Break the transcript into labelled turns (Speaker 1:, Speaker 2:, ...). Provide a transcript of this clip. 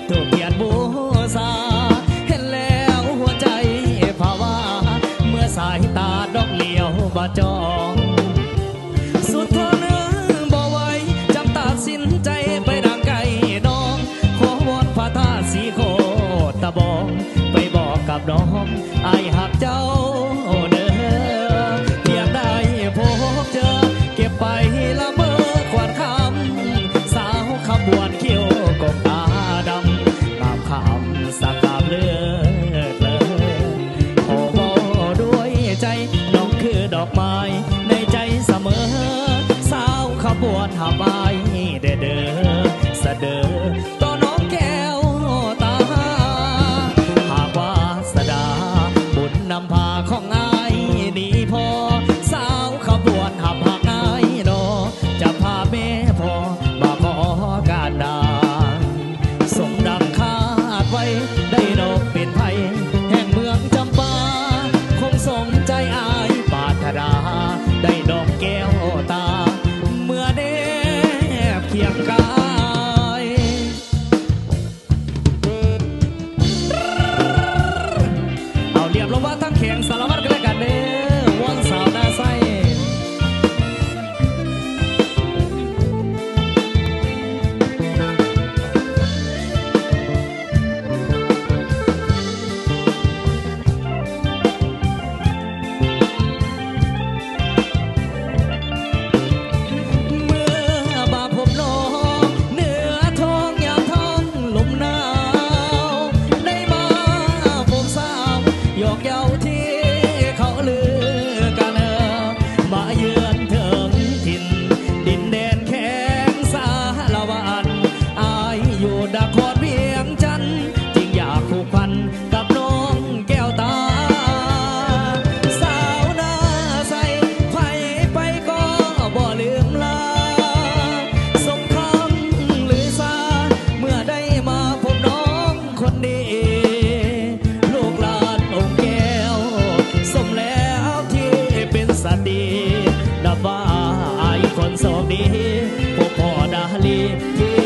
Speaker 1: ถูกเกียรติบูชาเห็นแล้วหัวใจภาวะเมื่อสายตาดอกเลี้ยวบาจองสุดทนบ่ไหวจำตัดสินใจไปดังไก่น้องขอวอนพระธาตุสีโคตะบองไปบอกกับน้องไอ้หักเจ้าเด้อเพียงได้พบเจอเก็บไปละเมอขวัญคำสาวขบวนเขียวกบตาดำงามคำสักกาบเลือดเลยโอ้โหด้วยใจน้องคือดอกไม้ในใจเสมอสาวขบวนหาไม้เด้อเด้อเสด็จต่อน้องแก้วตาหากว่าสดาบุญนำพาของนายดีพอสาวขบวนหับหักนายดอจะพาแม่พอมาขอการดาสมดังคาดไว้ได้ดอกเป็นไทยแห่งเมืองจำปาคงสมใจอายปาถราได้ดอกแก้วตาเมื่อเนบเคียงกายเอาเรียบลงว่าทั้งแข่งสารวัตรกันแล้วกันเด้อวันสาวหน้าไส้เมื่อบาพบน้องเหนือท้องยามท้องลมหนาวได้มาผมสาวหยอกเย้าที่เขาลือกันมาเยือนถึงถิ่นดินแดนแข็งสาละวันอายอยู่นครเวียงจันทร์จึงอยากผูกพันกับน้องแก้วตาสาวหน้าใสไผไปก็บ่ลืมลาสมคำหรือซาเมื่อได้มาพบน้องคนดีลูกหลานองค์แก้วสมแล้วที่เป็นสัตว์ดีนับว่าอายคนโชคดีพบพ่อดาลีที่